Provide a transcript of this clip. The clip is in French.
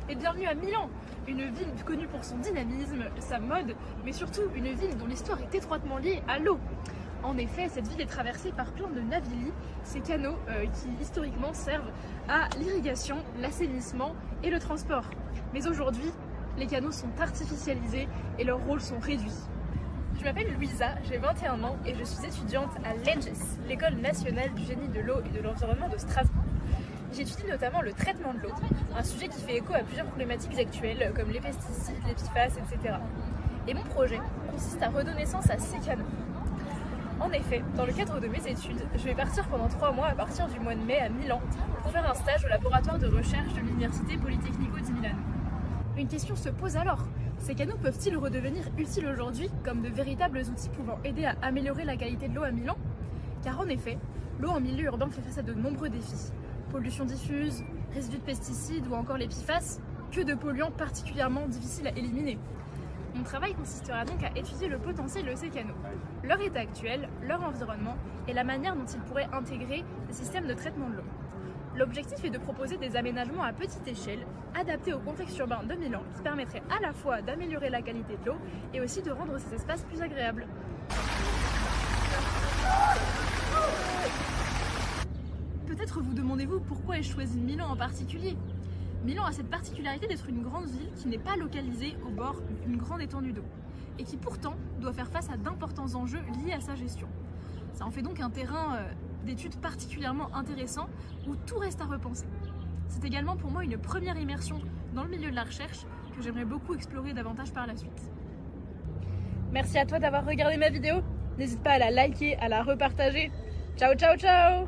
Et bienvenue à Milan, une ville connue pour son dynamisme, sa mode, mais surtout une ville dont l'histoire est étroitement liée à l'eau. En effet, cette ville est traversée par plein de navili, ces canaux qui historiquement servent à l'irrigation, l'assainissement et le transport. Mais aujourd'hui, les canaux sont artificialisés et leurs rôles sont réduits. Je m'appelle Louisa, j'ai 21 ans et je suis étudiante à l'ENGES, l'École nationale du génie de l'eau et de l'environnement de Strasbourg. J'étudie notamment le traitement de l'eau, un sujet qui fait écho à plusieurs problématiques actuelles comme les pesticides, les PFAS, etc. Et mon projet consiste à redonner naissance à ces canaux. En effet, dans le cadre de mes études, je vais partir pendant 3 mois à partir du mois de mai à Milan pour faire un stage au laboratoire de recherche de l'Université Politecnico di Milano. Une question se pose alors, ces canaux peuvent-ils redevenir utiles aujourd'hui comme de véritables outils pouvant aider à améliorer la qualité de l'eau à Milan? Car en effet, l'eau en milieu urbain fait face à de nombreux défis. Pollution diffuse, résidus de pesticides ou encore les PFAS, que de polluants particulièrement difficiles à éliminer. Mon travail consistera donc à étudier le potentiel de ces canaux, leur état actuel, leur environnement et la manière dont ils pourraient intégrer des systèmes de traitement de l'eau. L'objectif est de proposer des aménagements à petite échelle, adaptés au contexte urbain de Milan, qui permettraient à la fois d'améliorer la qualité de l'eau et aussi de rendre ces espaces plus agréables. Peut-être vous demandez-vous pourquoi ai-je choisi Milan en particulier? Milan a cette particularité d'être une grande ville qui n'est pas localisée au bord d'une grande étendue d'eau et qui pourtant doit faire face à d'importants enjeux liés à sa gestion. Ça en fait donc un terrain d'études particulièrement intéressant où tout reste à repenser. C'est également pour moi une première immersion dans le milieu de la recherche que j'aimerais beaucoup explorer davantage par la suite. Merci à toi d'avoir regardé ma vidéo. N'hésite pas à la liker, à la repartager. Ciao ciao ciao!